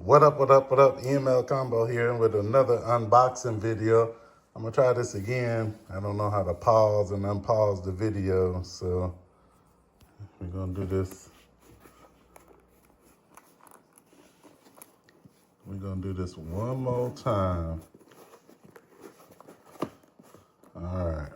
What up, what up, what up? EML Combo here with another unboxing video. I'm gonna try this again. I don't know how to pause and unpause the video, so we're gonna do this. We're gonna do this one more time. All right.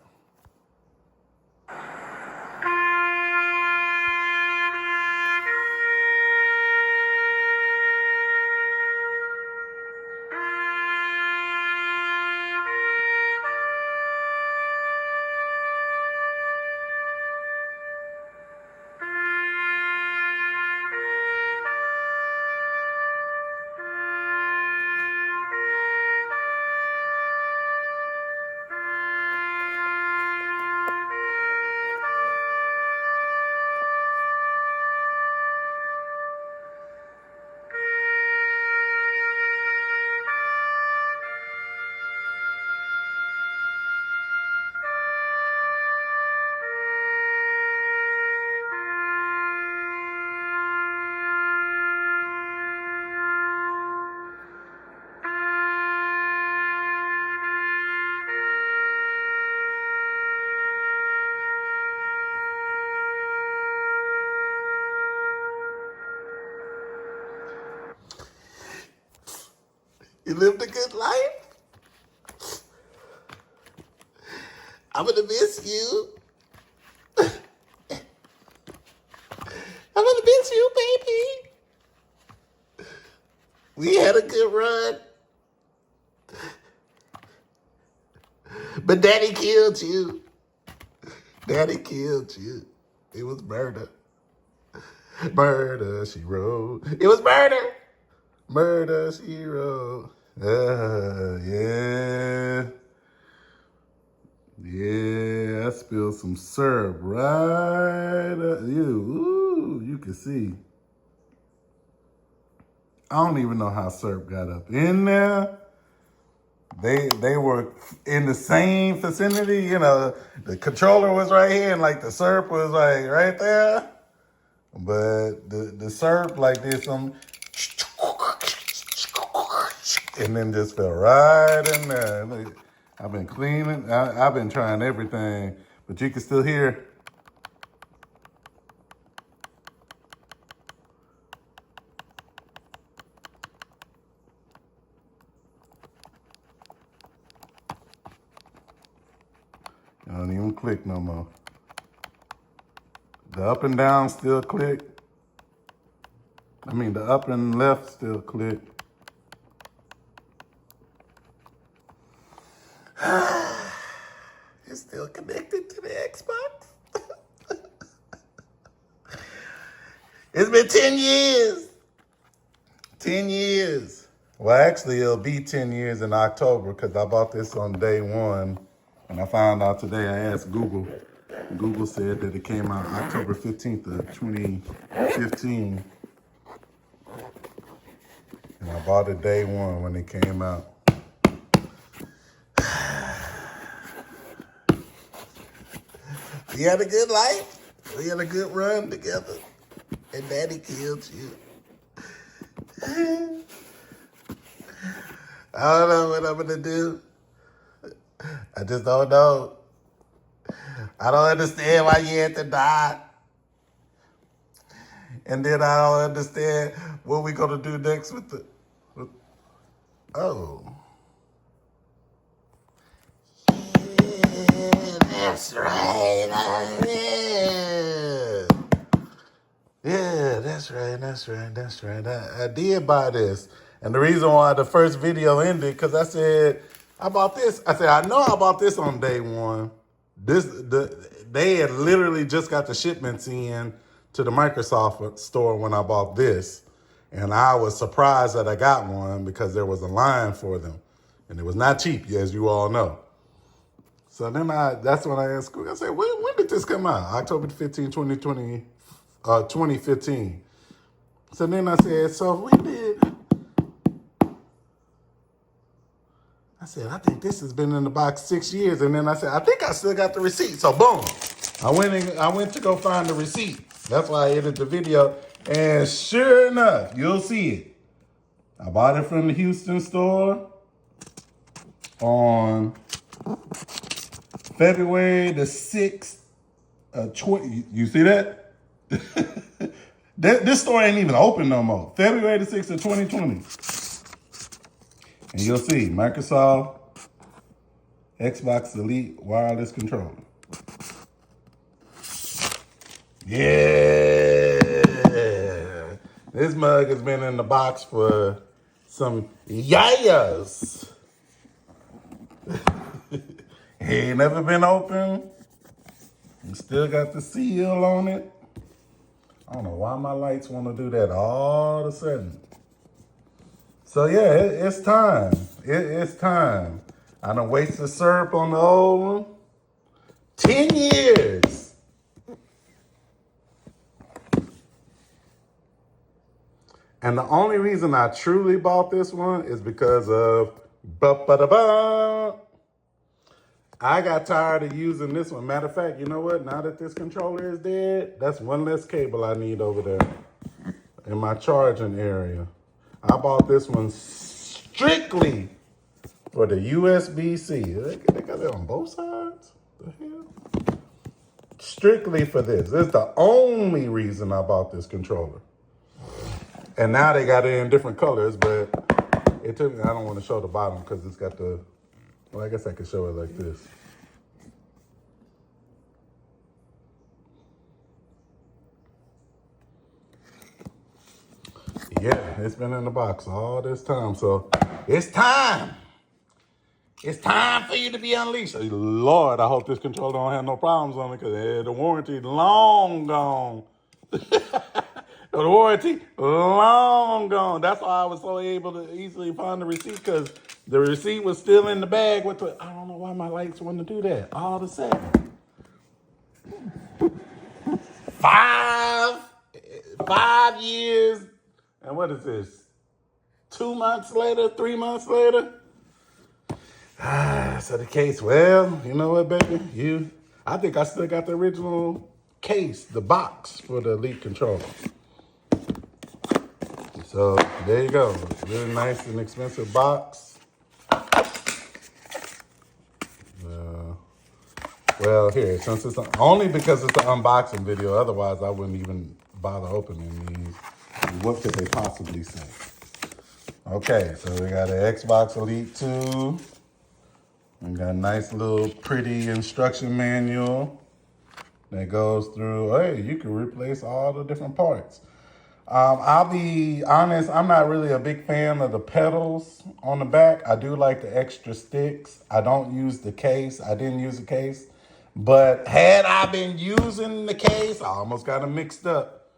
You lived a good life? I'm gonna miss you. I'm gonna miss you, baby. We had a good run. But Daddy killed you. Daddy killed you. It was murder. Murder, she wrote. It was murder. Murder, she wrote. Yeah. Yeah, I spilled some syrup right up you. Ooh, you can see. I don't even know how syrup got up in there. They were in the same vicinity, you know. The controller was right here, and like the syrup was like right there. But the syrup like did some, and then just fell right in there. Look, I've been cleaning. I've been trying everything, but you can still hear. I don't even click no more. The up and down still click. I mean, the up and left still click. It's still connected to the Xbox. It's been 10 years. 10 years. Well, actually, it'll be 10 years in October because I bought this on day one. And I found out today, I asked Google. Google said that it came out October 15th of 2015. And I bought it day one when it came out. We had a good life. We had a good run together. And Daddy killed you. I don't know what I'm gonna do. I just don't know. I don't understand why you had to die. And then I don't understand what we gonna do next with the... Oh. Yeah, that's right. Yeah, that's right. I did buy this. And the reason why the first video ended, because I said, I bought this. I said, I know I bought this on day one. They had literally just got the shipments in to the Microsoft store when I bought this. And I was surprised that I got one because there was a line for them. And it was not cheap, as you all know. So then that's when I asked Google, I said, when did this come out? October 15, 2015. So then I said, so we did. I said, I think this has been in the box 6 years. And then I said, I think I still got the receipt. So boom, I went to go find the receipt. That's why I edited the video. And sure enough, you'll see it. I bought it from the Houston store on February the 6th of 20. You see that? This store ain't even open no more. February the 6th of 2020. And you'll see Microsoft Xbox Elite wireless controller. Yeah. This mug has been in the box for some years. He ain't never been open. Still got the seal on it. I don't know why my lights want to do that all of a sudden. So yeah, it's time. It's time. I done wasted syrup on the old one. 10 years. And the only reason I truly bought this one is because of ba-ba-da-ba. I got tired of using this one. Matter of fact, you know what? Now that this controller is dead, that's one less cable I need over there in my charging area. I bought this one strictly for the USB-C. They got it on both sides? The hell? Strictly for this. This is the only reason I bought this controller. And now they got it in different colors, but it took me, I don't want to show the bottom because it's got the, well, I guess I could show it like this. Yeah, it's been in the box all this time, so it's time. It's time for you to be unleashed. Lord, I hope this controller don't have no problems on it because the warranty long gone. The warranty long gone. That's why I was so able to easily find the receipt because the receipt was still in the bag with the, I don't know why my lights want to do that all of a sudden. 5 years. And what is this? 2 months later, 3 months later? So the case, well, you know what, baby? I think I still got the original case, the box for the Elite controller. So there you go. Really nice and expensive box. Well, here, since it's only because it's an unboxing video, otherwise I wouldn't even bother opening these. What could they possibly say? Okay, so we got an Xbox Elite 2. We got a nice little pretty instruction manual that goes through, hey, you can replace all the different parts. I'll be honest, I'm not really a big fan of the pedals on the back. I do like the extra sticks. I don't use the case. I didn't use the case. But had I been using the case, I almost got them mixed up.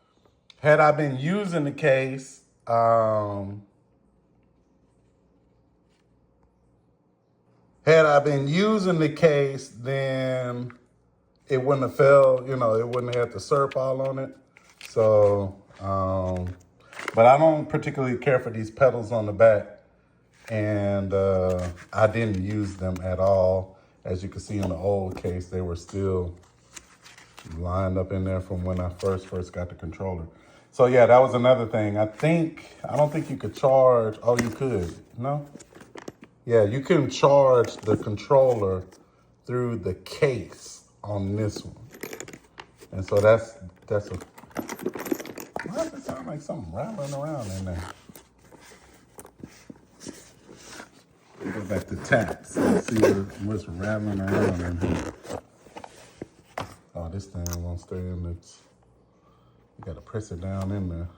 Had I been using the case, then it wouldn't have fell, it wouldn't have had the syrup all on it. So, but I don't particularly care for these pedals on the back. And I didn't use them at all. As you can see in the old case, they were still lined up in there from when I first got the controller. So yeah, that was another thing. I don't think you could charge, oh, you could, no? Yeah, you can charge the controller through the case on this one. And so that's a, why does it sound like something rattling around in there? Go back to taps. Let's see what's rattling around in here. Oh, this thing won't stay in it. You gotta press it down in there.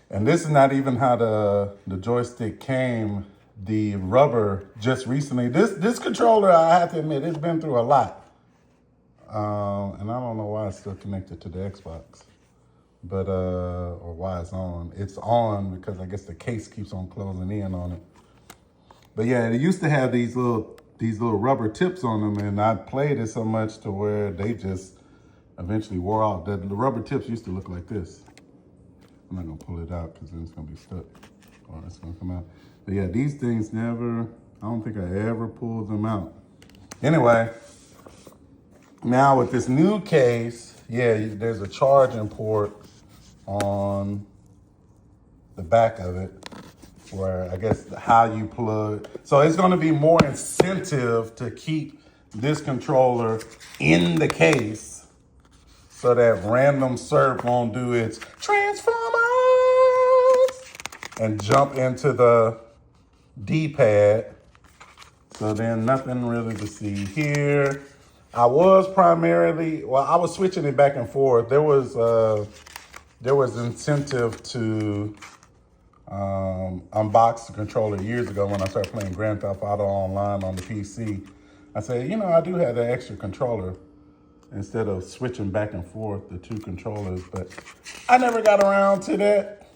And this is not even how the joystick came. The rubber just recently. This controller, I have to admit, it's been through a lot. And I don't know why it's still connected to the Xbox. But or why it's on. It's on because I guess the case keeps on closing in on it. But yeah, it used to have these little rubber tips on them, and I played it so much to where they just eventually wore out. The rubber tips used to look like this. I'm not gonna pull it out because then it's gonna be stuck, or it's gonna come out. But yeah, these things I don't think I ever pulled them out. Anyway, now with this new case, yeah, there's a charging port on the back of it. where I guess how you plug. So it's going to be more incentive to keep this controller in the case so that random surf won't do its transformers and jump into the D-pad. So then nothing really to see here. I was switching it back and forth. There was incentive to unbox the controller years ago when I started playing Grand Theft Auto Online on the PC. I said, I do have that extra controller instead of switching back and forth the two controllers, but I never got around to that.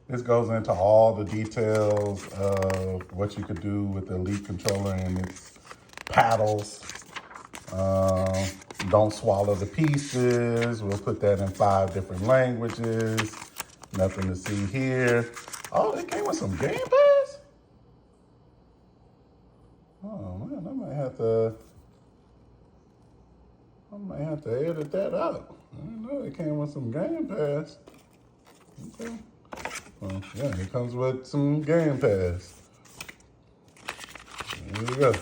This goes into all the details of what you could do with the Elite controller and its paddles. Don't swallow the pieces. We'll put that in 5 different languages. Nothing to see here. Oh, they came with some Game Pass? Oh man, I might have to edit that out. I didn't know it came with some Game Pass. Okay. Well, yeah, it comes with some Game Pass. There you go.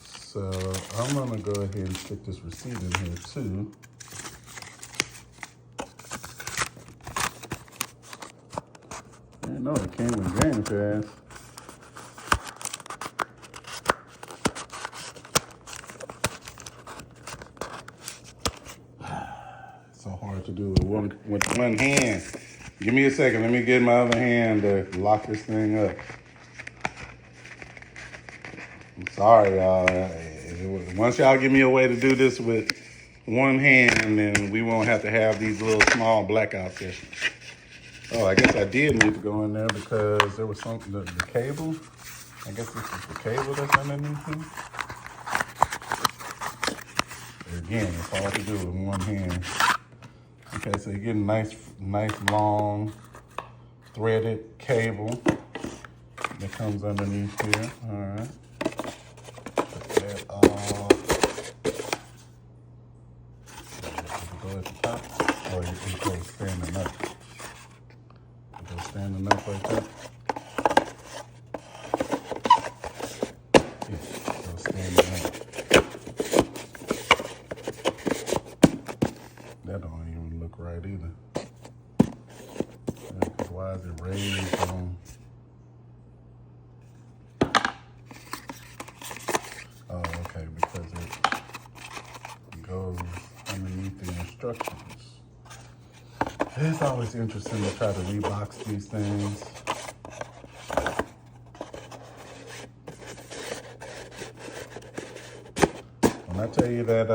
So I'm gonna go ahead and stick this receipt in here too. I didn't know it came with Game Pass. So hard to do with one hand. Give me a second. Let me get my other hand to lock this thing up. I'm sorry, y'all. Once y'all give me a way to do this with one hand, then we won't have to have these little small blackout sessions. Oh, I guess I did need to go in there because there was something, the cable. I guess this is the cable that's underneath here. Again, it's hard to do with one hand. Okay, so you get a nice long threaded cable that comes underneath here. All right. Put that off. Does it go at the top? Or it goes standing up? It goes standing up like that? Yeah, it goes standing up. That don't even look right either. Yeah, why is it raised on? Oh, okay, because it goes underneath the instructions. It's always interesting to try to rebox these things. When I tell you that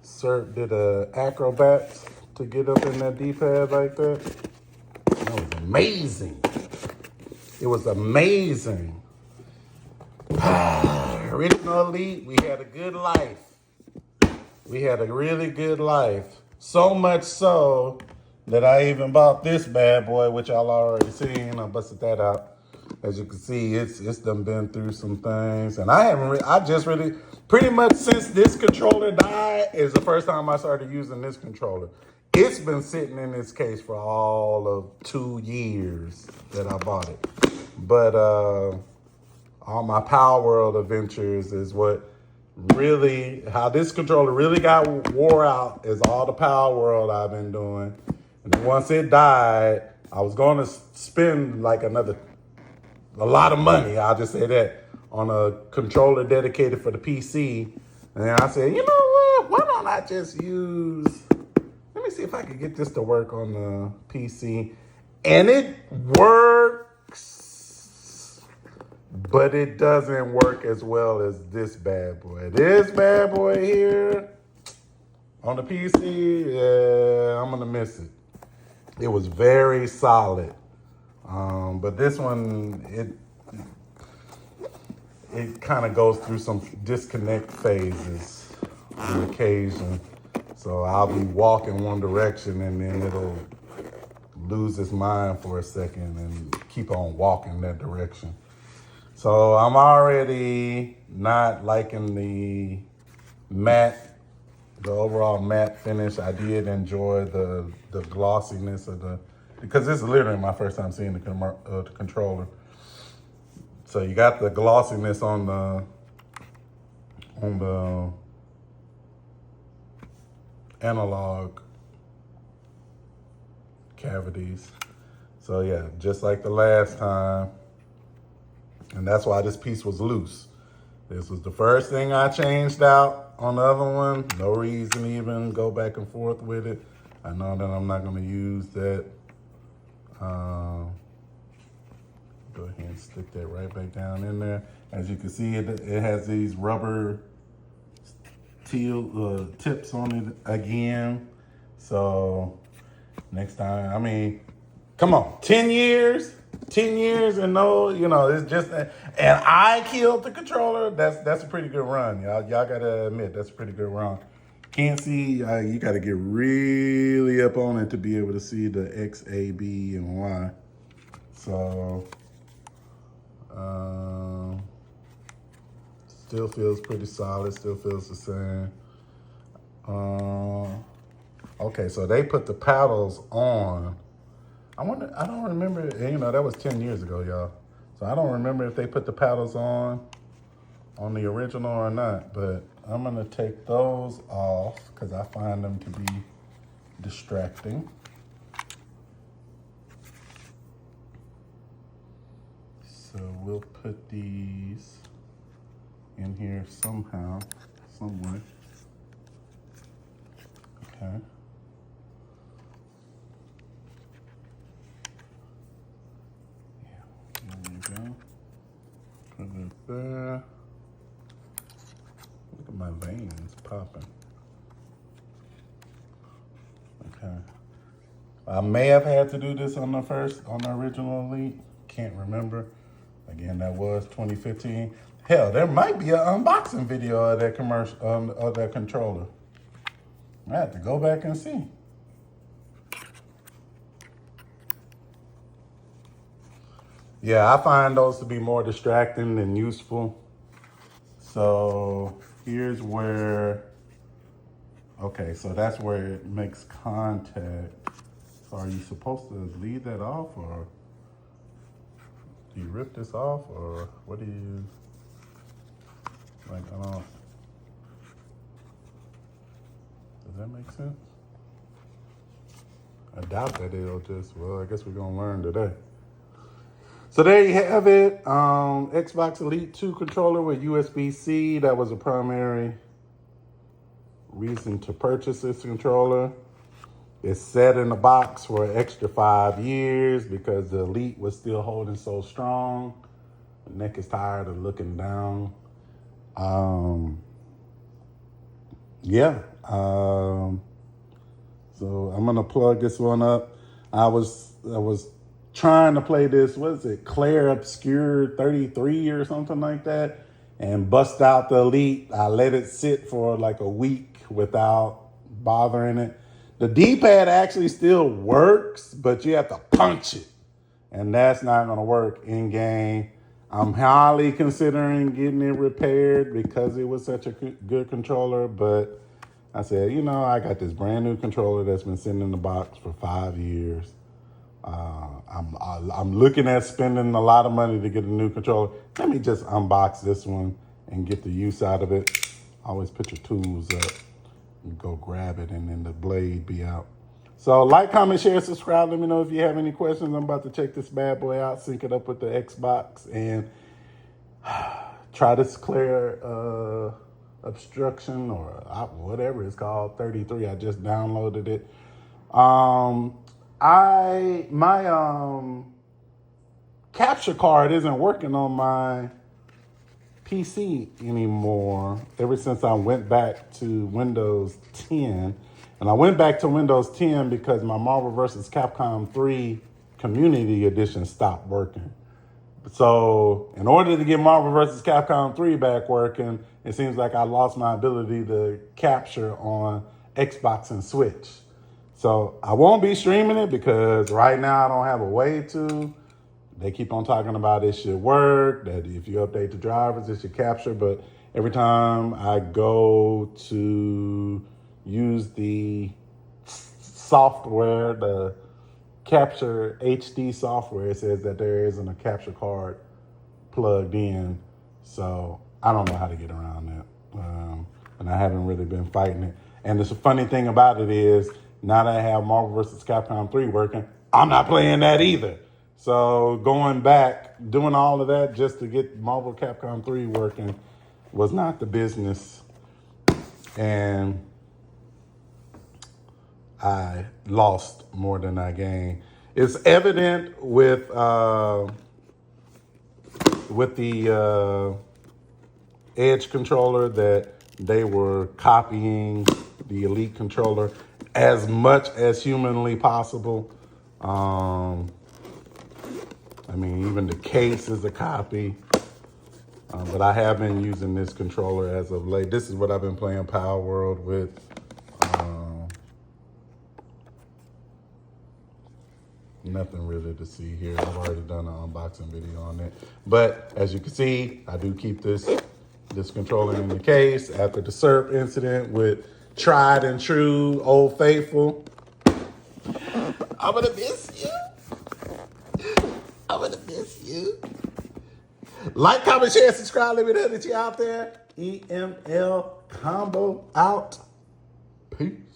Sir did acrobats to get up in that D-pad like that, that was amazing. It was amazing. Original Elite, we had a good life. We had a really good life. So much so that I even bought this bad boy, which y'all already seen. I busted that out. As you can see, it's done been through some things. And I just really, pretty much since this controller died is the first time I started using this controller. It's been sitting in this case for all of 2 years that I bought it. But all my Power World adventures is what really, how this controller really got wore out is all the Power World I've been doing. And then once it died, I was going to spend like a lot of money, I'll just say that, on a controller dedicated for the PC. And then I said, you know what? Why don't I just let me see if I can get this to work on the PC. And it works, but it doesn't work as well as this bad boy. This bad boy here on the PC, yeah, I'm gonna miss it. It was very solid. But this one, it kind of goes through some disconnect phases on occasion. So I'll be walking one direction and then it'll lose its mind for a second and keep on walking that direction. So I'm already not liking the matte the overall matte finish. I did enjoy the glossiness of because this is literally my first time seeing the controller. So you got the glossiness on the analog cavities. So yeah, just like the last time. And that's why this piece was loose. This was the first thing I changed out on the other one. No reason to even go back and forth with it. I know that I'm not gonna use that. Go ahead and stick that right back down in there. As you can see, it has these rubber tips on it again. So next time, I mean, come on, 10 years and no, it's just, and I killed the controller. That's a pretty good run. Y'all gotta admit, that's a pretty good run. Can't see, you gotta get really up on it to be able to see the X, A, B, and Y. So, still feels pretty solid, still feels the same. Okay, so they put the paddles on. I don't remember, that was 10 years ago, y'all. So I don't remember if they put the paddles on the original or not, but I'm gonna take those off because I find them to be distracting. So we'll put these in here somehow, somewhere. Okay. There you go. Put it there. Look at my veins popping. Okay. I may have had to do this on the original Elite. Can't remember. Again, that was 2015. Hell, there might be an unboxing video of that commercial, of that controller. I have to go back and see. Yeah, I find those to be more distracting than useful. So here's where, okay, so that's where it makes contact. So are you supposed to leave that off, or do you rip this off, or what do you, like, I don't, does that make sense? I doubt that it'll just, well, I guess we're gonna learn today. So there you have it, Xbox Elite 2 controller with USB-C. That was a primary reason to purchase this controller. It's set in the box for an extra 5 years because the Elite was still holding so strong. The neck is tired of looking down. So I'm gonna plug this one up. I was trying to play this, what is it, Claire Obscure 33 or something like that, and bust out the Elite. I let it sit for like a week without bothering it. The D-pad actually still works, but you have to punch it, and that's not gonna work in game. I'm highly considering getting it repaired because it was such a good controller, but I said, I got this brand new controller that's been sitting in the box for 5 years. I'm looking at spending a lot of money to get a new controller. Let me just unbox this one and get the use out of it. Always put your tools up and go grab it, and then the blade be out. So like, comment, share, subscribe. Let me know if you have any questions. I'm about to check this bad boy out, sync it up with the Xbox, and try this Claire obstruction, or whatever it's called, 33. I just downloaded it. My capture card isn't working on my PC anymore ever since I went back to Windows 10. And I went back to Windows 10 because my Marvel vs. Capcom 3 Community Edition stopped working. So in order to get Marvel vs. Capcom 3 back working, it seems like I lost my ability to capture on Xbox and Switch. So I won't be streaming it because right now I don't have a way to. They keep on talking about it should work, that if you update the drivers, it should capture. But every time I go to use the software, the Capture HD software. It says that there isn't a capture card plugged in, so I don't know how to get around that. And I haven't really been fighting it. And the funny thing about it is, now that I have Marvel vs. Capcom 3 working, I'm not playing that either. So going back, doing all of that just to get Marvel Capcom 3 working was not the business. And I lost more than I gained. It's evident with the Edge controller that they were copying the Elite controller as much as humanly possible. I mean, even the case is a copy. But I have been using this controller as of late. This is what I've been playing Power World with. Nothing really to see here. I've already done an unboxing video on it. But as you can see, I do keep this controller in the case after the SERP incident with tried and true Old Faithful. I'm gonna miss you. I'm gonna miss you. Like, comment, share, subscribe. Let me know that you're out there. EML Combo out. Peace.